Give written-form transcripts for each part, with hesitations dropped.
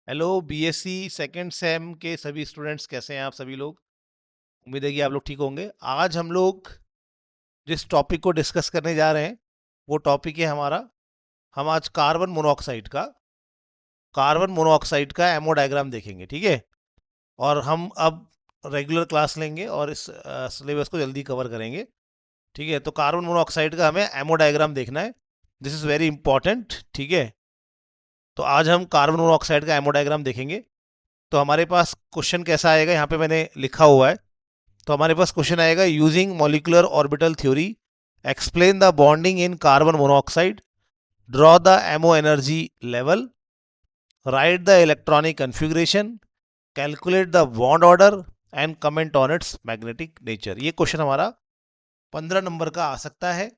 Hello BSc second same के सभी students, कैसे हैं आप सभी लोग। उम्मीद है कि आप लोग ठीक होंगे। आज हम लोग जिस टॉपिक को डिस्कस करने जा रहे हैं वो टॉपिक है हमारा, हम आज कार्बन मोनोऑक्साइड का एमओ डायग्राम देखेंगे, ठीक है। और हम अब रेगुलर क्लास लेंगे और इस सिलेबस को जल्दी कवर करेंगे, ठीक है। तो कार्बन मोनोऑक्साइड का हमें एमओ डायग्राम देखना है, दिस इज़ वेरी इंपॉर्टेंट, ठीक है। तो आज हम कार्बन मोनोऑक्साइड का एमओ डायग्राम देखेंगे। तो हमारे पास क्वेश्चन कैसा आएगा, यहाँ पे मैंने लिखा हुआ है। तो हमारे पास क्वेश्चन आएगा, using molecular orbital theory explain the bonding in carbon monoxide, draw the MO energy level, write the electronic configuration, calculate the bond order and comment on its magnetic nature. ये क्वेश्चन हमारा 15 number का आ सकता है,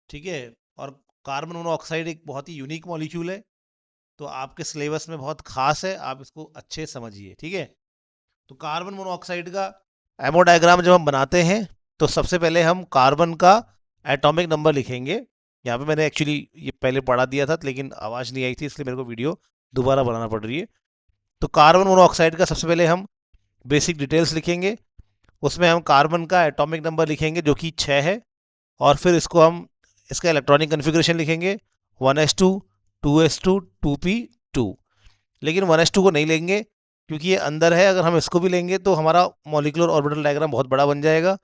ठीक है। और carbon monoxide एक बहुत ही यूनिक मॉलिक्यूल है, तो आपके सिलेबस में बहुत खास है, आप इसको अच्छे समझिए, ठीक है। तो कार्बन मोनोऑक्साइड का एमओ डायग्राम जब हम बनाते हैं तो सबसे पहले हम कार्बन का एटॉमिक नंबर लिखेंगे। यहाँ पे मैंने एक्चुअली ये पहले पढ़ा दिया था, लेकिन आवाज़ नहीं आई थी, इसलिए मेरे को वीडियो दोबारा बनाना पड़ रही है। तो कार्बन मोनोऑक्साइड का सबसे पहले हम बेसिक डिटेल्स लिखेंगे, उसमें हम कार्बन का एटॉमिक नंबर लिखेंगे जो कि 6 है। और फिर इसको हम इसका इलेक्ट्रॉनिक कन्फिग्रेशन लिखेंगे, 1s2, 2s2, 2p2। लेकिन 1s2 को नहीं लेंगे क्योंकि ये अंदर है, अगर हम इसको भी लेंगे तो हमारा मॉलिकुलर ऑर्बिटल डायग्राम बहुत बड़ा बन जाएगा।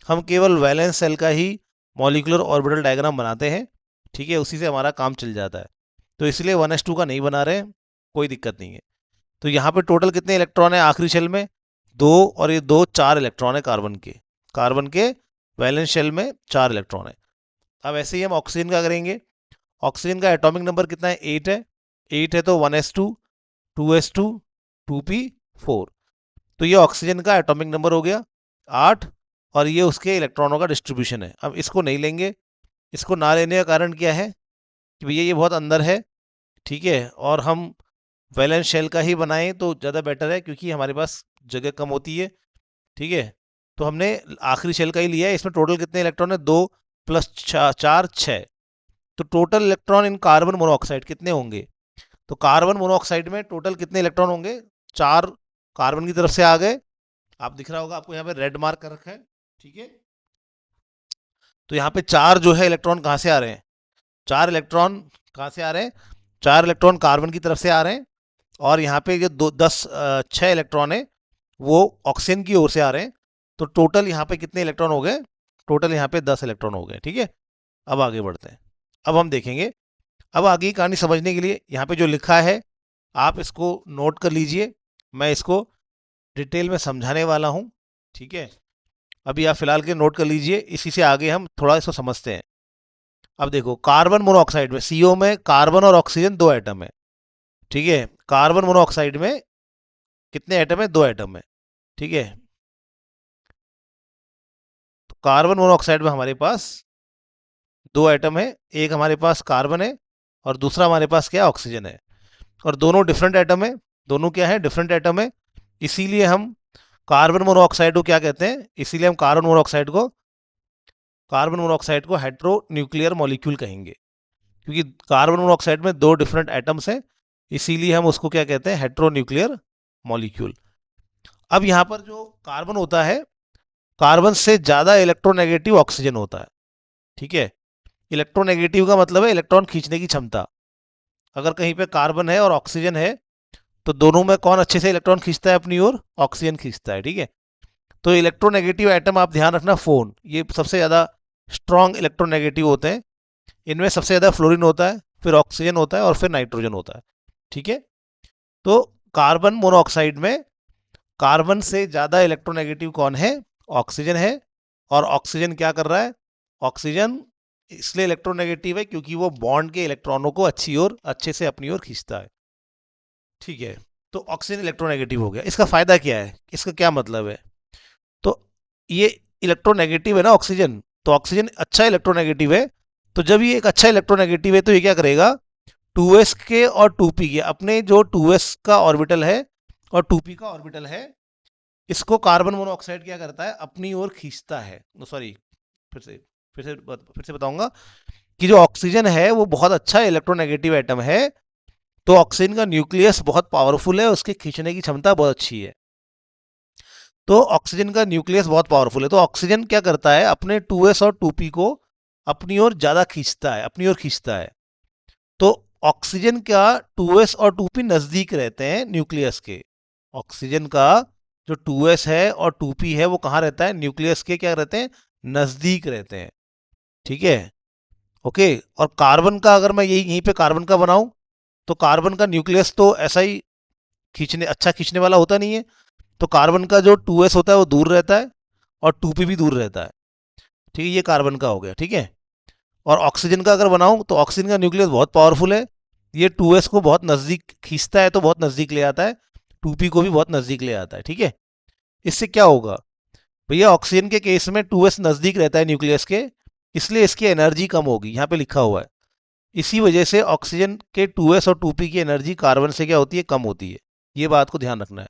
हम केवल वैलेंस सेल का ही मॉलिकुलर ऑर्बिटल डायग्राम बनाते हैं, ठीक है, उसी से हमारा काम चल जाता है। तो इसलिए 1s2 का नहीं बना रहे हैं, कोई दिक्कत नहीं है। तो यहाँ पे टोटल कितने इलेक्ट्रॉन है आखिरी शेल में? 2, और ये 2 4 इलेक्ट्रॉन है कार्बन के वैलेंस शेल में 4 इलेक्ट्रॉन है। अब ऐसे ही हम ऑक्सीजन का करेंगे। ऑक्सीजन का एटॉमिक नंबर कितना है? 8 है। 8 है तो 1s2, 2s2, 2p4। तो ये ऑक्सीजन का एटॉमिक नंबर हो गया 8, और ये उसके इलेक्ट्रॉनों का डिस्ट्रीब्यूशन है। अब इसको नहीं लेंगे, इसको ना लेने का कारण क्या है कि भैया ये बहुत अंदर है, ठीक है। और हम वैलेंस शेल का ही बनाएं तो ज़्यादा बेटर है, क्योंकि हमारे पास जगह कम होती है, ठीक है। तो हमने आखिरी शेल का ही लिया है। इसमें टोटल कितने इलेक्ट्रॉन है? 2 प्लस 4 6। तो total electron in carbon monoxide कितने होंगे? तो कार्बन मोनोऑक्साइड में टोटल कितने इलेक्ट्रॉन होंगे? 4 कार्बन की तरफ से आ गए, आप दिख रहा होगा आपको यहाँ पे रेड मार्क कर रखा है, ठीक है। तो यहाँ पे 4 जो है इलेक्ट्रॉन कहाँ से आ रहे हैं? 4 इलेक्ट्रॉन कहाँ से आ रहे हैं? 4 इलेक्ट्रॉन कार्बन की तरफ से आ रहे हैं। और यहाँ पे जो 6 इलेक्ट्रॉन है वो ऑक्सीजन की ओर से आ रहे हैं। तो टोटल यहाँ पे कितने इलेक्ट्रॉन हो गए? टोटल यहाँ पे 10 इलेक्ट्रॉन हो गए, ठीक है। अब आगे बढ़ते हैं। अब हम देखेंगे, अब आगे की कहानी समझने के लिए यहाँ पे जो लिखा है आप इसको नोट कर लीजिए, मैं इसको डिटेल में समझाने वाला हूँ, ठीक है। अभी आप फिलहाल के नोट कर लीजिए, इसी से आगे हम थोड़ा इसको समझते हैं। अब देखो, कार्बन मोनोऑक्साइड में सीओ में कार्बन और ऑक्सीजन 2 एटम है, ठीक है। कार्बन मोनोऑक्साइड में कितने एटम है? 2 एटम है, ठीक है। तो कार्बन मोनोऑक्साइड में हमारे पास 2 एटम है, एक हमारे पास कार्बन है और दूसरा हमारे पास क्या है? ऑक्सीजन है। और दोनों डिफरेंट एटम है, दोनों क्या है? डिफरेंट एटम है। इसीलिए हम कार्बन मोनोऑक्साइड को क्या कहते हैं? इसीलिए हम कार्बन मोनोऑक्साइड को हेट्रो न्यूक्लियर मॉलिक्यूल कहेंगे, क्योंकि कार्बन मोनोऑक्साइड में 2 डिफरेंट एटम्स हैं, इसीलिए हम उसको क्या कहते हैं? Hetero nuclear molecule. अब यहाँ पर जो कार्बन होता है, कार्बन से ज़्यादा इलेक्ट्रोनेगेटिव ऑक्सीजन होता है, ठीक है। इलेक्ट्रोनेगेटिव का मतलब है इलेक्ट्रॉन खींचने की क्षमता। अगर कहीं पे कार्बन है और ऑक्सीजन है तो दोनों में कौन अच्छे से इलेक्ट्रॉन खींचता है अपनी ओर? ऑक्सीजन खींचता है, ठीक है। तो इलेक्ट्रोनेगेटिव आइटम आप ध्यान रखना, फोन, ये सबसे ज़्यादा स्ट्रॉन्ग इलेक्ट्रोनेगेटिव होते हैं। इनमें सबसे ज़्यादा फ्लोरीन होता है, फिर ऑक्सीजन होता है और फिर नाइट्रोजन होता है, ठीक है। तो कार्बन मोनोऑक्साइड में कार्बन से ज़्यादा इलेक्ट्रोनेगेटिव कौन है? ऑक्सीजन है। और ऑक्सीजन क्या कर रहा है? ऑक्सीजन इसलिए इलेक्ट्रोनेगेटिव है क्योंकि वो बॉन्ड के इलेक्ट्रॉनों को अच्छे से अपनी ओर खींचता है, ठीक है। तो ऑक्सीजन इलेक्ट्रोनेगेटिव हो गया। इसका फायदा क्या है? इसका क्या मतलब है? तो ये इलेक्ट्रोनेगेटिव है ना ऑक्सीजन, तो ऑक्सीजन अच्छा इलेक्ट्रोनेगेटिव है। तो जब ये एक अच्छा इलेक्ट्रोनेगेटिव है तो ये क्या करेगा? 2s के और 2p के, अपने जो 2s का ऑर्बिटल है और 2p का ऑर्बिटल है, इसको कार्बन मोनोऑक्साइड क्या करता है? अपनी ओर खींचता है। सॉरी, फिर से फिर से बताऊंगा कि जो ऑक्सीजन है वो बहुत अच्छा इलेक्ट्रोनेगेटिव एटम है, तो ऑक्सीजन का न्यूक्लियस बहुत पावरफुल है, उसके खींचने की क्षमता बहुत अच्छी है। तो ऑक्सीजन का न्यूक्लियस बहुत पावरफुल है, तो ऑक्सीजन क्या करता है, अपने 2s और 2p को अपनी ओर ज्यादा खींचता है, अपनी ओर खींचता है। तो ऑक्सीजन का 2s और 2p नजदीक रहते हैं न्यूक्लियस के। ऑक्सीजन का जो 2s है और 2p है वो कहाँ रहता है, न्यूक्लियस के क्या रहते हैं, नजदीक रहते हैं। ठीक है, ओके। और कार्बन का अगर मैं यहीं पे कार्बन का बनाऊं, तो कार्बन का न्यूक्लियस तो ऐसा ही अच्छा खींचने वाला होता नहीं है। तो कार्बन का जो 2s होता है वो दूर रहता है और 2p भी दूर रहता है। ठीक है, ये कार्बन का हो गया। ठीक है, और ऑक्सीजन का अगर बनाऊं तो ऑक्सीजन का न्यूक्लियस बहुत पावरफुल है, ये 2s को बहुत नजदीक खींचता है, तो बहुत नजदीक ले आता है, 2p को भी बहुत नजदीक ले आता है। ठीक है, इससे क्या होगा भैया, ऑक्सीजन के केस में 2s नजदीक रहता है न्यूक्लियस के, इसलिए इसकी एनर्जी कम होगी, यहाँ पे लिखा हुआ है। इसी वजह से ऑक्सीजन के 2s और 2p की एनर्जी कार्बन से क्या होती है, कम होती है। ये बात को ध्यान रखना है।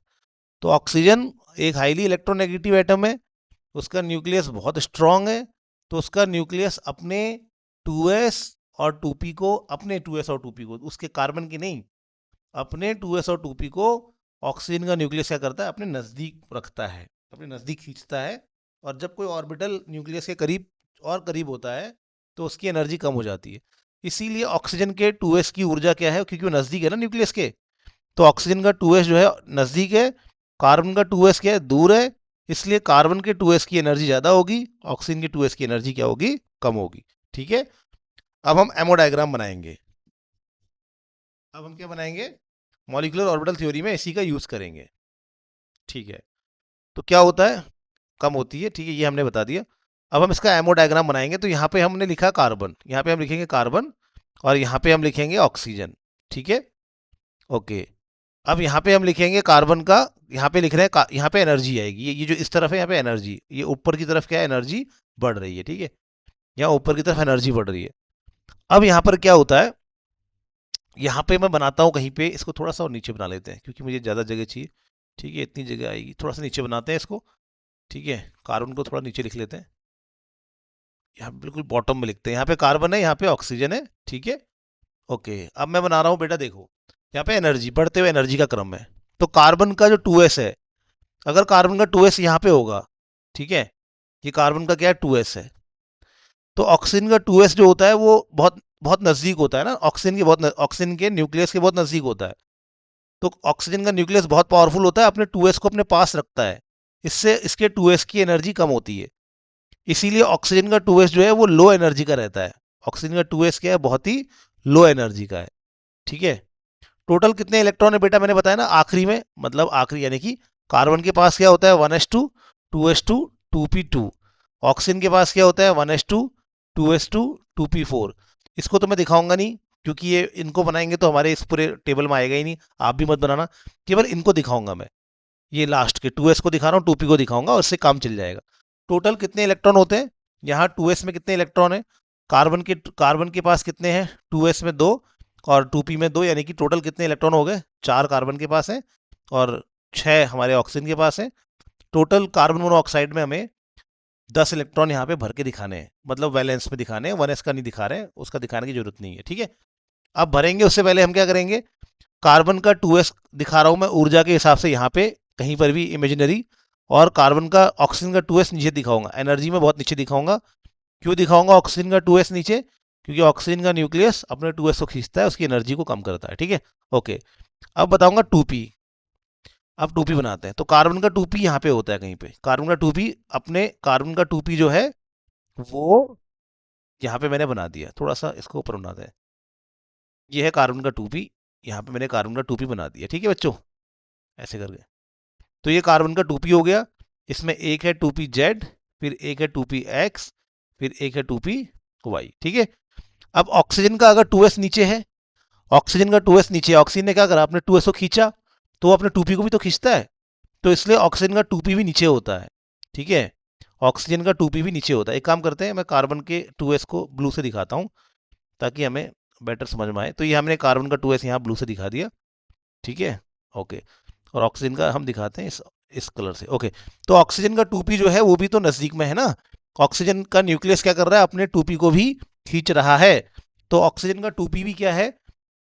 तो ऑक्सीजन एक हाईली इलेक्ट्रोनेगेटिव एटम है, उसका न्यूक्लियस बहुत स्ट्रांग है, तो उसका न्यूक्लियस अपने 2s और 2p को, अपने 2s और 2p को, उसके कार्बन की नहीं, अपने 2s और 2p को ऑक्सीजन का न्यूक्लियस क्या करता है, अपने नज़दीक रखता है, अपने नज़दीक खींचता है। और जब कोई ऑर्बिटल न्यूक्लियस के करीब और करीब होता है तो उसकी एनर्जी कम हो जाती है। इसीलिए ऑक्सीजन के 2s की ऊर्जा क्या है, क्योंकि वो नज़दीक है ना न्यूक्लियस के, तो ऑक्सीजन का 2s जो है नज़दीक है, कार्बन का 2s क्या है, दूर है, इसलिए कार्बन के 2s की एनर्जी ज़्यादा होगी, ऑक्सीजन के 2s की एनर्जी क्या होगी, कम होगी। ठीक है, अब हम एमो डायग्राम बनाएंगे। अब हम क्या बनाएंगे, मॉलिक्यूलर ऑर्बिटल थ्योरी में इसी का यूज़ करेंगे। ठीक है, तो क्या होता है, कम होती है। ठीक है, ये हमने बता दिया। अब हम इसका एमो डायग्राम बनाएंगे, तो यहाँ पे हमने लिखा कार्बन, यहाँ पे हम लिखेंगे कार्बन, और यहाँ पे हम लिखेंगे ऑक्सीजन। ठीक है, ओके। अब यहाँ पे हम लिखेंगे कार्बन का, यहाँ पे लिख रहे हैं, यहाँ पे एनर्जी आएगी, ये जो इस तरफ है यहाँ पे एनर्जी, ये ऊपर की तरफ क्या है, एनर्जी बढ़ रही है। ठीक है, यहाँ ऊपर की तरफ एनर्जी बढ़ रही है। अब यहाँ पर क्या होता है, यहाँ पे मैं बनाता हूँ कहीं पे, इसको थोड़ा सा और नीचे बना लेते हैं क्योंकि मुझे ज़्यादा जगह चाहिए। ठीक है, इतनी जगह आएगी, थोड़ा सा नीचे बनाते हैं इसको। ठीक है, कार्बन को थोड़ा नीचे लिख लेते हैं, यहाँ बिल्कुल बॉटम में लिखते हैं, यहाँ पे कार्बन है, यहाँ पे ऑक्सीजन है। ठीक है, ओके। अब मैं बना रहा हूँ बेटा, देखो यहाँ पे एनर्जी, बढ़ते हुए एनर्जी का क्रम है। तो कार्बन का जो 2s है, अगर कार्बन का 2s यहाँ पे होगा, ठीक है, ये कार्बन का क्या है, 2s है, तो ऑक्सीजन का 2s जो होता है वो बहुत बहुत नजदीक होता है ना, ऑक्सीजन के बहुत ऑक्सीजन के न्यूक्लियस के बहुत नजदीक होता है। तो ऑक्सीजन का न्यूक्लियस बहुत पावरफुल होता है, अपने 2s को अपने पास रखता है, इससे इसके 2s की एनर्जी कम होती है। इसीलिए ऑक्सीजन का 2s जो है वो लो एनर्जी का रहता है। ऑक्सीजन का 2s क्या है, बहुत ही लो एनर्जी का है। ठीक है, टोटल कितने इलेक्ट्रॉन है बेटा, मैंने बताया ना आखिरी में, मतलब आखिरी यानी कि कार्बन के पास क्या होता है, 1s2 2s2 2p2। ऑक्सीजन के पास क्या होता है, 1s2 2s2 2p4। इसको तो मैं दिखाऊंगा नहीं, क्योंकि ये इनको बनाएंगे तो हमारे इस पूरे टेबल में आएगा ही नहीं, आप भी मत बनाना, केवल इनको दिखाऊंगा मैं। ये लास्ट के 2s को दिखा रहा हूँ, 2p को दिखाऊंगा, उससे काम चल जाएगा। टोटल कितने इलेक्ट्रॉन होते हैं, यहाँ 2s में कितने इलेक्ट्रॉन है, कार्बन के पास कितने हैं, 2s में 2 और 2p में 2, यानी कि टोटल कितने इलेक्ट्रॉन हो गए, 4 कार्बन के पास है और 6 हमारे ऑक्सीजन के पास है। टोटल कार्बन मोनोऑक्साइड में हमें 10 इलेक्ट्रॉन यहाँ पे भर के दिखाने हैं, मतलब वैलेंस में दिखाने हैं, 1s का नहीं दिखा रहे हैं, उसका दिखाने की जरूरत नहीं है। ठीक है, अब भरेंगे उससे पहले हम क्या करेंगे, कार्बन का 2s दिखा रहा हूँ मैं ऊर्जा के हिसाब से यहाँ पे कहीं पर भी इमेजिनरी, और कार्बन का ऑक्सीजन का 2s नीचे दिखाऊंगा, एनर्जी में बहुत नीचे दिखाऊंगा। क्यों दिखाऊंगा ऑक्सीजन का 2s नीचे, क्योंकि ऑक्सीजन का न्यूक्लियस अपने 2s को खींचता है, उसकी एनर्जी को कम करता है। ठीक है, ओके। अब बताऊंगा 2p, अब 2p बनाते हैं। तो कार्बन का 2p यहाँ पे होता है कहीं पे, कार्बन का 2p, अपने कार्बन का 2p जो है वो यहाँ पे मैंने बना दिया, थोड़ा सा इसको ऊपर बना दें, ये है कार्बन का 2p, यहाँ पे मैंने कार्बन का 2p बना दिया। ठीक है बच्चों, ऐसे करके, तो ये कार्बन का 2p हो गया। इसमें एक है 2pz, फिर एक है 2px, फिर एक है 2py। ठीक है, अब ऑक्सीजन का अगर 2s नीचे है, ऑक्सीजन का 2s नीचे है, ऑक्सीजन ने क्या करा, अपने 2s को खींचा, तो वो अपने 2p को भी तो खींचता है, तो इसलिए ऑक्सीजन का 2p भी नीचे होता है। ठीक है, ऑक्सीजन का 2p भी नीचे होता है। एक काम करते हैं, मैं कार्बन के 2s को ब्लू से दिखाता हूँ ताकि हमें बेटर समझ में आए। तो ये हमने कार्बन का 2s यहाँ ब्लू से दिखा दिया। ठीक है, ओके। और ऑक्सीजन का हम दिखाते हैं इस कलर से। ओके, तो ऑक्सीजन का 2p जो है वो भी तो नजदीक में है ना, ऑक्सीजन का न्यूक्लियस क्या कर रहा है, अपने 2p को भी खींच रहा है। तो ऑक्सीजन का 2p भी क्या है,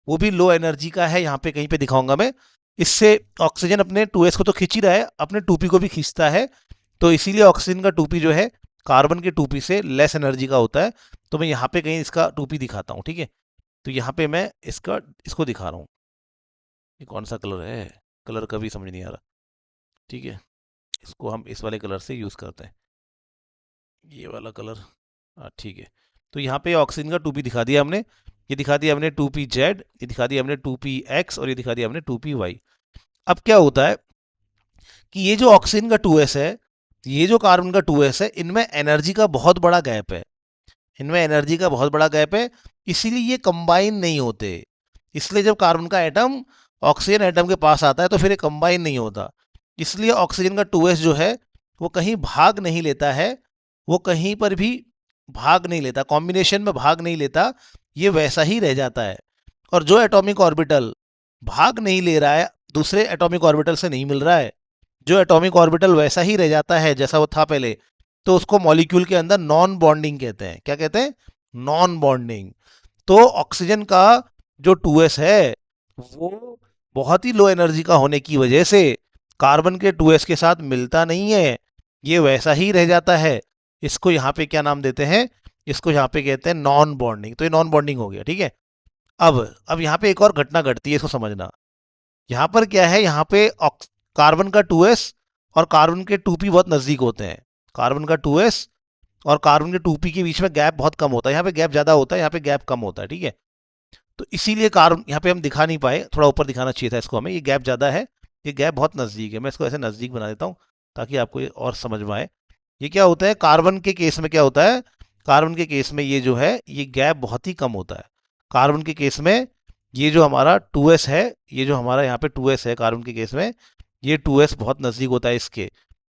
वो भी लो एनर्जी का है, यहाँ पे कहीं पे दिखाऊंगा मैं। इससे ऑक्सीजन अपने 2s को तो खींच ही रहा है, अपने 2p को भी खींचता है। तो इसीलिए ऑक्सीजन का 2p जो है कार्बन के 2p से लेस एनर्जी का होता है। तो मैं यहाँ पे कहीं इसका 2p दिखाता हूँ, ठीक है। तो यहाँ पे मैं इसको दिखा रहा हूँ। ये कौन सा कलर है, कलर का भी समझ नहीं आ रहा, ठीक है। इसको हम इस वाले कलर से यूज़ करते हैं, ये वाला कलर। हाँ ठीक है। तो यहाँ पे ऑक्सीजन का 2p दिखा दिया हमने, ये दिखा दिया हमने 2p-Z, ये दिखा दिया हमने 2p-X, और ये दिखा दिया हमने 2p-Y। अब क्या होता है कि ये जो ऑक्सीजन का 2s है, ये जो कार्बन का 2s है, इनमें एनर्जी का बहुत बड़ा गैप है, इनमें एनर्जी का बहुत बड़ा गैप है। इसीलिए ये कंबाइन नहीं होते। इसलिए जब कार्बन का एटम ऑक्सीजन एटम के पास आता है तो फिर ये कंबाइन नहीं होता। इसलिए ऑक्सीजन का 2s जो है वो कहीं भाग नहीं लेता है, वो कहीं पर भी भाग नहीं लेता, कॉम्बिनेशन में भाग नहीं लेता, ये वैसा ही रह जाता है। और जो एटॉमिक ऑर्बिटल भाग नहीं ले रहा है, दूसरे एटॉमिक ऑर्बिटल से नहीं मिल रहा है, जो एटॉमिक ऑर्बिटल वैसा ही रह जाता है जैसा वो था पहले, तो उसको मॉलिक्यूल के अंदर नॉन बॉन्डिंग कहते हैं। क्या कहते हैं? Non bonding. तो ऑक्सीजन का जो 2s है वो बहुत ही लो एनर्जी का होने की वजह से कार्बन के 2s के साथ मिलता नहीं है, ये वैसा ही रह जाता है। इसको यहाँ पे क्या नाम देते हैं? इसको यहाँ पे कहते हैं नॉन बॉन्डिंग। तो ये नॉन बॉन्डिंग हो गया, ठीक है। अब यहाँ पे एक और घटना घटती है, इसको समझना। यहाँ पर क्या है, यहाँ पे कार्बन का 2s और कार्बन के 2p बहुत नजदीक होते हैं। कार्बन का 2s और कार्बन के 2p के बीच में गैप बहुत कम होता है, यहाँ पे गैप ज्यादा होता है, यहाँ पे गैप कम होता है, ठीक है। तो इसीलिए कार्बन यहाँ पे हम दिखा नहीं पाए, थोड़ा ऊपर दिखाना चाहिए था इसको हमें, ये गैप ज्यादा है, ये गैप बहुत नजदीक है। मैं इसको ऐसे नजदीक बना देता हूँ ताकि आपको ये और समझ में आए। ये क्या होता है कार्बन के केस में, क्या होता है कार्बन के केस में, ये जो है ये गैप बहुत ही कम होता है। कार्बन के केस में ये जो हमारा 2s है, ये जो हमारा यहाँ पे 2s है कार्बन के केस में, ये 2s बहुत नजदीक होता है इसके,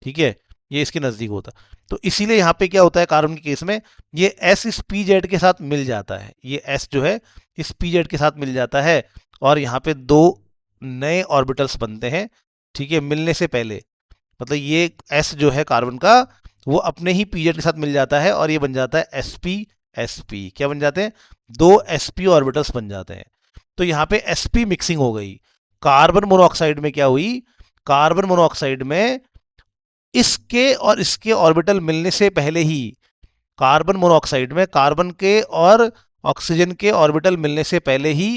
ठीक है, ये इसके नजदीक होता है। तो इसीलिए यहाँ पे क्या होता है कार्बन के केस में, ये s इस pz के साथ मिल जाता है, ये s जो है इस pz के साथ मिल जाता है, और यहाँ पे दो नए ऑर्बिटल्स बनते हैं, ठीक है, मिलने से पहले। मतलब ये s जो है कार्बन का, वो अपने ही pz के साथ मिल जाता है और ये बन जाता है sp क्या बन जाते हैं? दो sp ऑर्बिटल्स बन जाते हैं। तो यहाँ पे sp मिक्सिंग हो गई। कार्बन मोनोऑक्साइड में क्या हुई? कार्बन मोनोऑक्साइड में इसके और इसके ऑर्बिटल मिलने से पहले ही, कार्बन मोनोऑक्साइड में कार्बन के और ऑक्सीजन के ऑर्बिटल मिलने से पहले ही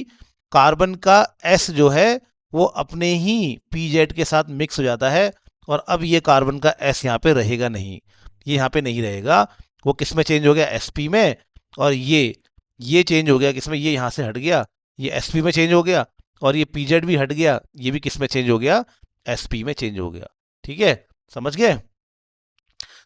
कार्बन का s जो है वो अपने ही pz के साथ मिक्स हो जाता है। और अब ये कार्बन का s यहाँ पे रहेगा नहीं, ये यहाँ पे नहीं रहेगा, वो किस में चेंज हो गया? sp में। और ये चेंज हो गया किसमें? ये यहाँ से हट गया, ये sp में चेंज हो गया, और ये pz भी हट गया, ये भी किस में चेंज हो गया? sp में चेंज हो गया, ठीक है, समझ गए?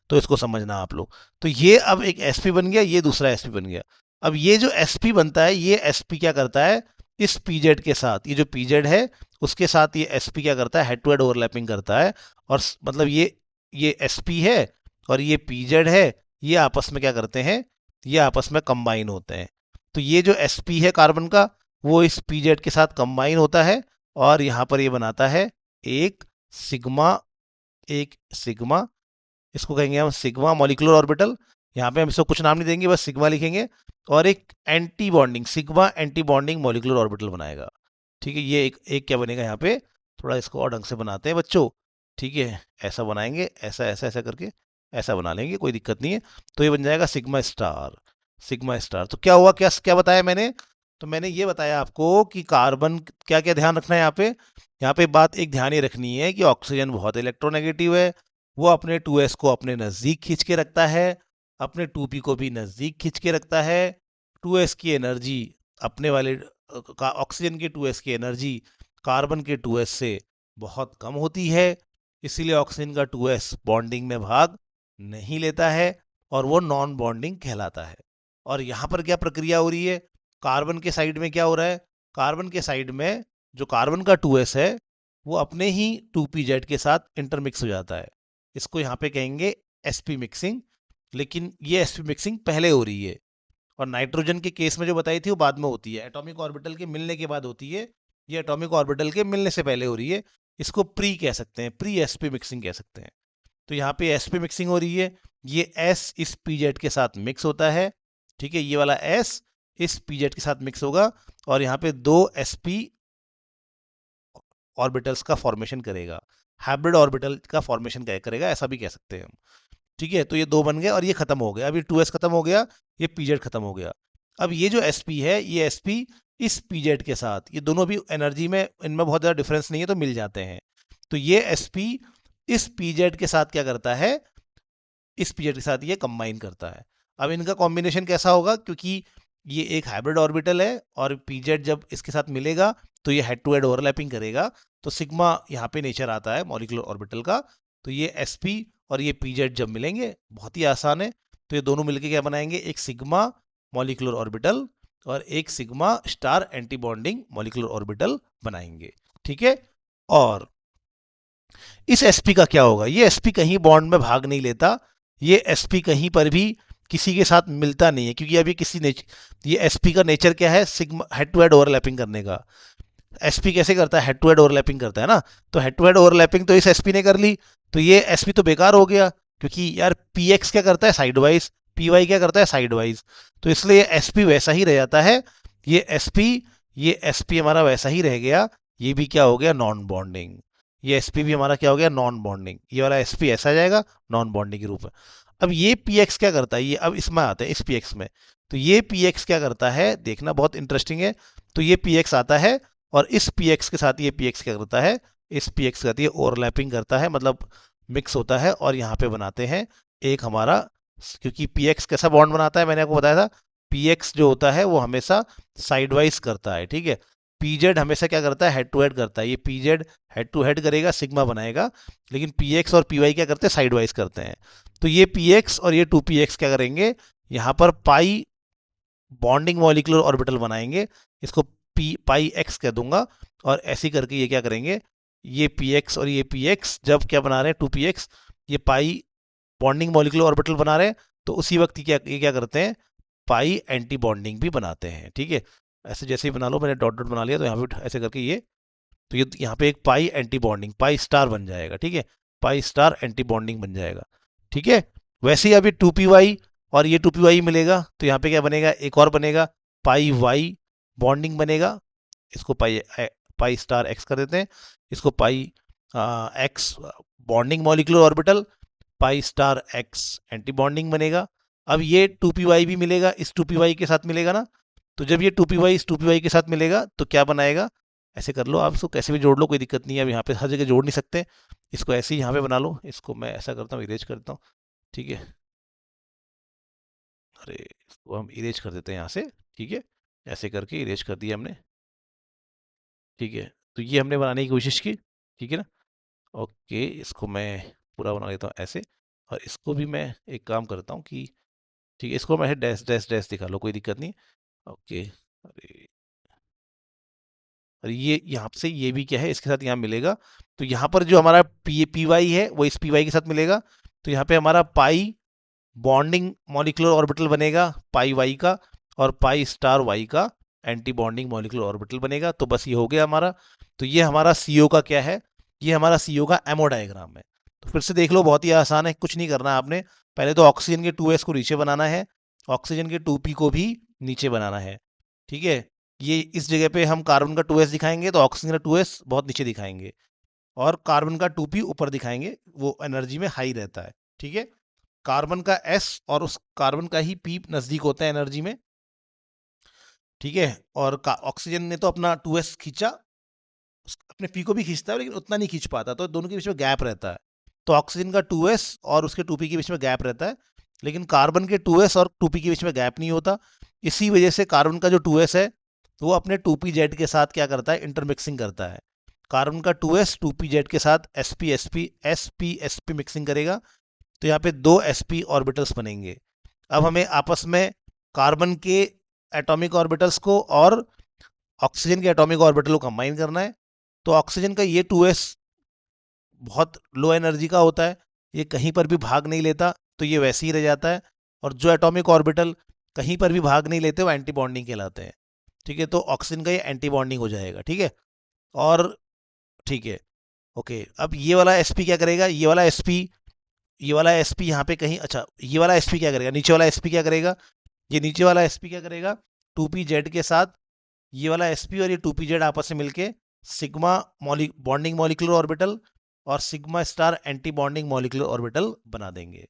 तो इसको समझना आप लोग। तो ये अब एक sp बन गया, ये दूसरा sp बन गया। अब ये जो sp बनता है, ये sp क्या करता है? इस pz के साथ, ये जो pz है उसके साथ ये sp क्या करता है? हेड टू हेड ओवरलैपिंग करता है। और मतलब ये sp है और ये pz है, ये आपस में क्या करते हैं? ये आपस में कंबाइन होते हैं। तो ये जो sp है कार्बन का, वो इस pz के साथ कंबाइन होता है, और यहाँ पर ये बनाता है एक सिग्मा, एक सिग्मा, इसको कहेंगे हम सिग्मा मॉलिक्यूलर ऑर्बिटल। यहाँ पे हम इसको कुछ नाम नहीं देंगे, बस सिग्मा लिखेंगे। और एक anti bonding sigma anti bonding molecular orbital बनाएगा, ठीक है। ये एक क्या बनेगा यहाँ पे, थोड़ा इसको और ढंग से बनाते हैं बच्चों, ठीक है। ऐसा बनाएंगे, ऐसा ऐसा ऐसा करके ऐसा बना लेंगे, कोई दिक्कत नहीं है। तो ये बन जाएगा सिग्मा स्टार, सिग्मा स्टार। तो क्या हुआ, क्या क्या बताया मैंने? तो मैंने ये बताया आपको कि कार्बन, क्या क्या ध्यान रखना है यहाँ पे? यहाँ पे बात एक ध्यान ये रखनी है कि ऑक्सीजन बहुत इलेक्ट्रोनेगेटिव है, वो अपने 2s को अपने नज़दीक खींच के रखता है, अपने 2p को भी नज़दीक खींच के रखता है। 2s की एनर्जी अपने वाले ऑक्सीजन के 2s की एनर्जी कार्बन के 2s से बहुत कम होती है, इसीलिए ऑक्सीजन का 2s बॉन्डिंग में भाग नहीं लेता है और वो नॉन बॉन्डिंग कहलाता है। और यहाँ पर क्या प्रक्रिया हो रही है? कार्बन के साइड में क्या हो रहा है? कार्बन के साइड में जो कार्बन का 2s है वो अपने ही 2pz के साथ इंटरमिक्स हो जाता है, इसको यहाँ पे कहेंगे sp मिक्सिंग। लेकिन ये sp मिक्सिंग पहले हो रही है, और नाइट्रोजन के केस में जो बताई थी वो बाद में होती है, एटॉमिक ऑर्बिटल के मिलने के बाद होती है, ये एटॉमिक ऑर्बिटल के मिलने से पहले हो रही है। इसको प्री कह सकते हैं, प्री sp मिक्सिंग कह सकते हैं। तो यहाँ पे sp मिक्सिंग हो रही है, ये s इस pz के साथ मिक्स होता है, ठीक है, ये वाला s इस पीजेड के साथ मिक्स होगा और यहाँ पे 2 sp ऑर्बिटल्स का फॉर्मेशन करेगा, हाइब्रिड ऑर्बिटल का फॉर्मेशन करेगा, ऐसा भी कह सकते हैं हम। ठीक है, तो ये 2 बन गए और ये खत्म हो गया। अब ये 2s खत्म हो गया, ये पीजेड खत्म हो गया। अब ये जो sp है, ये sp इस पीजेड के साथ, ये दोनों भी एनर्जी में इनमें बहुत ज़्यादा डिफरेंस नहीं है तो मिल जाते हैं। तो ये sp इस पीजेड के साथ क्या करता है, इस पीजेड के साथ ये कंबाइन करता है। अब इनका कॉम्बिनेशन कैसा होगा, क्योंकि ये एक हाइब्रिड ऑर्बिटल है और पीजेड जब इसके साथ मिलेगा तो ये हेड टू हेड ओवरलैपिंग करेगा, तो सिग्मा यहाँ पे नेचर आता है मॉलिक्यूलर ऑर्बिटल का। तो ये sp और ये pz जब मिलेंगे, बहुत ही आसान है, तो ये दोनों मिलके क्या बनाएंगे, एक सिग्मा मॉलिक्यूलर ऑर्बिटल और एक sigma star anti bonding molecular orbital बनाएंगे। ठीक है, और इस sp का क्या होगा, ये sp कहीं बॉन्ड में भाग नहीं लेता, ये sp कहीं पर भी किसी के साथ मिलता नहीं है, क्योंकि अभी ये sp का नेचर क्या है, sigma head to head overlapping करने का। sp कैसे करता है, हेड टू हेड ओवरलैपिंग करता है ना, तो हेड टू हेड ओवरलैपिंग तो इस sp ने कर ली, तो ये sp तो बेकार हो गया, क्योंकि यार px क्या करता है साइड वाइज, py क्या करता है साइड वाइज, तो इसलिए sp वैसा ही रह जाता है। ये sp हमारा वैसा ही रह गया, ये भी क्या हो गया, नॉन बॉन्डिंग। ये sp भी हमारा क्या हो गया, नॉन बॉन्डिंग। ये वाला sp ऐसा जाएगा नॉन बॉन्डिंग के रूप में। अब ये px क्या करता है, ये अब इसमें आते हैं, इस px में, तो ये px क्या करता है, देखना बहुत इंटरेस्टिंग है। तो ये px आता है और इस px के साथ ये px क्या करता है, इस px के साथ ये ओवरलैपिंग करता है, मतलब मिक्स होता है और यहाँ पे बनाते हैं एक हमारा, क्योंकि px कैसा बॉन्ड बनाता है मैंने आपको बताया था, px जो होता है वो हमेशा साइडवाइज करता है। ठीक है, pz हमेशा क्या करता है, हेड टू हेड करता है, ये pz हेड टू हेड करेगा, सिग्मा बनाएगा, लेकिन px और py क्या करते हैं, साइडवाइज करते हैं। तो ये px और ये 2px क्या करेंगे, यहाँ पर पाई बॉन्डिंग मॉलिक्यूलर ऑर्बिटल बनाएंगे, इसको पाई एक्स कह दूंगा, और ऐसे करके ये क्या करेंगे, ये px और ये px जब क्या बना रहे हैं, 2px, ये पाई बॉन्डिंग मॉलिक्यूलर ऑर्बिटल बना रहे हैं, तो उसी वक्त ये क्या करते हैं, पाई एंटी बॉन्डिंग भी बनाते हैं। ठीक है, ऐसे जैसे ही बना लो, मैंने डॉट डॉट बना लिया, तो यहाँ पे ऐसे करके ये, तो ये यहाँ पे एक पाई एंटी बॉन्डिंग, पाई स्टार बन जाएगा। ठीक है, पाई स्टार एंटी बॉन्डिंग बन जाएगा। ठीक है, वैसे ही अभी 2py और ये 2py मिलेगा, तो यहाँ पे क्या बनेगा, एक और बनेगा, पाई वाई बॉन्डिंग बनेगा, इसको पाई स्टार एक्स कर देते हैं, इसको pi x bonding molecular orbital, pi star x anti bonding बनेगा। अब ये 2py भी मिलेगा, इस 2py के साथ मिलेगा ना, तो जब ये 2py इस 2py के साथ मिलेगा तो क्या बनाएगा, ऐसे कर लो आप, इसको कैसे भी जोड़ लो, कोई दिक्कत नहीं है, अब यहाँ पे हर जगह जोड़ नहीं सकते, इसको ऐसे ही यहाँ पे बना लो, इसको मैं ऐसा करता हूँ, इरेज करता हूँ। ठीक है, अरे इसको हम इरेज कर देते हैं यहाँ से। ठीक है, ऐसे करके इरेज कर दिया हमने। ठीक है, तो ये हमने बनाने की कोशिश की। ठीक है ना, ओके, इसको मैं पूरा बना लेता हूँ ऐसे, और इसको भी मैं एक काम करता हूँ कि, ठीक है, इसको मैं डैश डैश डैश दिखा लो, कोई दिक्कत नहीं। ओके, अरे और ये यहाँ से ये भी क्या है, इसके साथ यहाँ मिलेगा, तो यहाँ पर जो हमारा पी वाई है वो इस पी वाई के साथ मिलेगा, तो यहाँ पे हमारा पाई बॉन्डिंग मॉलिक्यूलर ऑर्बिटल बनेगा पाई वाई का, और पाई स्टार वाई का एंटी बॉन्डिंग मॉलिक्यूलर ऑर्बिटल बनेगा। तो बस ये हो गया हमारा। तो ये हमारा सीओ का क्या है, ये हमारा सीओ का एमओ डायग्राम है। तो फिर से देख लो, बहुत ही आसान है, कुछ नहीं करना है आपने, पहले तो ऑक्सीजन के 2s को नीचे बनाना है, ऑक्सीजन के 2p को भी नीचे बनाना है। ठीक है, ये इस जगह पे हम कार्बन का 2s दिखाएंगे तो ऑक्सीजन का 2s बहुत नीचे दिखाएंगे, और कार्बन का 2p ऊपर दिखाएंगे, वो एनर्जी में हाई रहता है। ठीक है, कार्बन का s और उस कार्बन का ही p नजदीक होता है एनर्जी में। ठीक है, और ऑक्सीजन ने तो अपना 2s खींचा, अपने p को भी खींचता है लेकिन उतना नहीं खींच पाता, तो दोनों के बीच में गैप रहता है। तो ऑक्सीजन का 2s और उसके 2p के बीच में गैप रहता है, लेकिन कार्बन के 2s और 2p के बीच में गैप नहीं होता। इसी वजह से कार्बन का जो 2s है वो अपने 2pz के साथ क्या करता है, इंटरमिक्सिंग करता है। कार्बन का 2s 2pz के साथ sp मिक्सिंग करेगा, तो यहाँ पे 2 sp ऑर्बिटल्स बनेंगे। अब हमें आपस में कार्बन के एटॉमिक ऑर्बिटल्स को और ऑक्सीजन के एटॉमिक ऑर्बिटल को कंबाइन करना है। तो ऑक्सीजन का ये 2s बहुत लो एनर्जी का होता है, ये कहीं पर भी भाग नहीं लेता, तो ये वैसे ही रह जाता है, और जो एटॉमिक ऑर्बिटल कहीं पर भी भाग नहीं लेते वो एंटी बॉन्डिंग कहलाते हैं। ठीक है, तो ऑक्सीजन का ये एंटी बॉन्डिंग हो जाएगा। ठीक है, और ठीक है, ओके, अब ये वाला sp क्या करेगा, ये वाला sp यहाँ पे कहीं, अच्छा ये वाला sp क्या करेगा, नीचे वाला sp क्या करेगा, ये नीचे वाला sp क्या करेगा, 2pz के साथ ये वाला sp और ये 2pz आपस में मिलके सिग्मा बॉन्डिंग मॉलिक्यूलर ऑर्बिटल और sigma star anti bonding molecular orbital बना देंगे।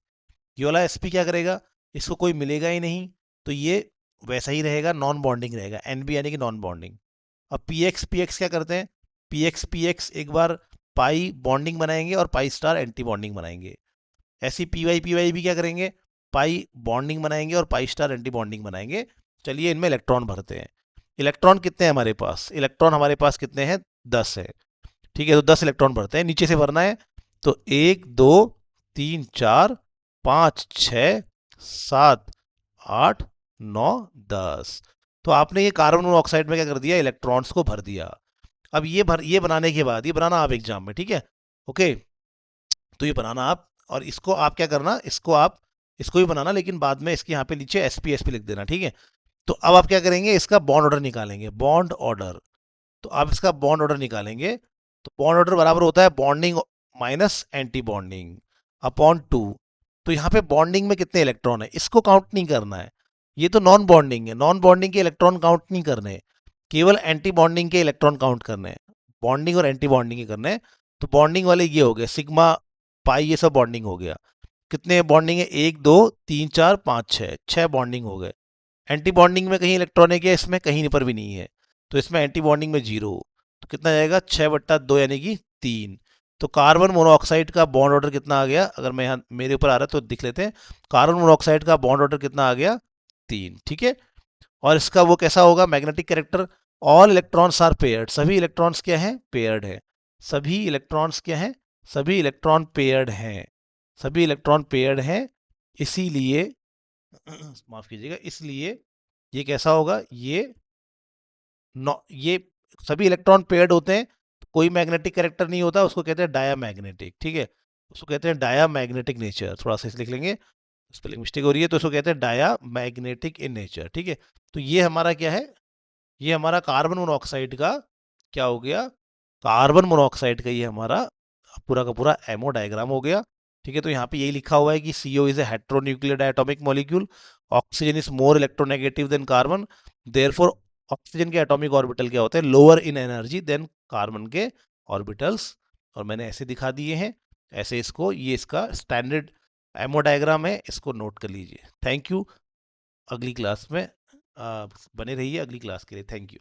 ये वाला sp क्या करेगा, इसको कोई मिलेगा ही नहीं, तो ये वैसा ही रहेगा, नॉन बॉन्डिंग रहेगा, nb यानी कि नॉन बॉन्डिंग। अब px क्या करते हैं, px एक बार पाई बॉन्डिंग बनाएंगे और पाई स्टार एंटी बॉन्डिंग बनाएंगे। ऐसी py भी क्या करेंगे, पाई बॉन्डिंग बनाएंगे और पाई स्टार एंटी बॉन्डिंग बनाएंगे। चलिए इनमें इलेक्ट्रॉन भरते हैं। इलेक्ट्रॉन कितने हैं हमारे पास, इलेक्ट्रॉन हमारे पास कितने हैं, 10 है। ठीक है, तो 10 इलेक्ट्रॉन भरते हैं, नीचे से भरना है। तो 1 2 3 4 5 6 7 8 9 10। तो आपने ये कार्बन मोनोऑक्साइड में क्या कर दिया, इलेक्ट्रॉन्स को भर दिया। अब ये बनाने के बाद, ये बनाना आप एग्जाम में, ठीक है, ओके। तो ये बनाना आप, और इसको आप क्या करना, इसको भी बनाना, लेकिन बाद में इसके यहाँ पे नीचे एसपी लिख देना, ठीक है। तो अब आप क्या करेंगे, इसका बॉन्ड ऑर्डर निकालेंगे, बॉन्ड ऑर्डर। तो आप इसका बॉन्ड ऑर्डर निकालेंगे, तो बॉन्ड ऑर्डर बराबर होता है bonding minus anti bonding upon 2। तो यहाँ पे बॉन्डिंग में कितने इलेक्ट्रॉन है, इसको काउंट नहीं करना है, ये तो नॉन बॉन्डिंग है, नॉन बॉन्डिंग के इलेक्ट्रॉन काउंट नहीं करने हैं, केवल एंटी बॉन्डिंग के इलेक्ट्रॉन काउंट करने हैं, बॉन्डिंग और एंटी बॉन्डिंग के करने हैं। तो बॉन्डिंग वाले ये हो गए सिग्मा पाई, ये सब बॉन्डिंग हो गया। कितने बॉन्डिंग है, 1 2 3 4 5 6, 6 बॉन्डिंग हो गए। एंटी बॉन्डिंग में कहीं इलेक्ट्रॉन है क्या, इसमें कहीं पर भी नहीं है, तो इसमें एंटी बॉन्डिंग में 0। तो कितना जाएगा, 6/2 यानी कि 3। तो कार्बन मोनोऑक्साइड का बॉन्ड ऑर्डर कितना आ गया, अगर मैं यहाँ मेरे ऊपर आ रहा है तो दिख लेते हैं। कार्बन मोनोऑक्साइड का बॉन्ड ऑर्डर कितना आ गया, 3, ठीक है। और इसका वो कैसा होगा, magnetic character, all electrons are paired, सभी इलेक्ट्रॉन्स क्या हैं, पेयर्ड है। सभी इलेक्ट्रॉन्स क्या हैं, सभी इलेक्ट्रॉन पेयर्ड हैं, सभी इलेक्ट्रॉन पेयर्ड हैं। इसीलिए माफ कीजिएगा, इसलिए ये कैसा होगा, ये सभी इलेक्ट्रॉन पेयर्ड होते हैं, कोई मैग्नेटिक कैरेक्टर नहीं होता, उसको कहते हैं डायामैग्नेटिक, ठीक है। उसको कहते हैं डायामैग्नेटिक नेचर, थोड़ा सा इसे लिख लेंगे, स्पेलिंग मिस्टेक हो रही है, तो इसको कहते हैं डायामैग्नेटिक इन नेचर, ठीक है। तो ये हमारा क्या है, ये हमारा कार्बन मोनोऑक्साइड का क्या हो गया, कार्बन मोनोऑक्साइड का ये हमारा पूरा का पूरा एमओ डायग्राम हो गया, ठीक है। तो यहाँ पे यही लिखा हुआ है कि CO is a heteronuclear diatomic molecule, oxygen is more electronegative than carbon, therefore oxygen के एटॉमिक ऑर्बिटल क्या होते हैं, lower in energy than carbon के ऑर्बिटल्स। और मैंने ऐसे दिखा दिए हैं, ऐसे इसको, ये इसका स्टैंडर्ड एमओ डायग्राम है, इसको नोट कर लीजिए। Thank you. अगली क्लास में बने रहिए, अगली क्लास के लिए थैंक यू।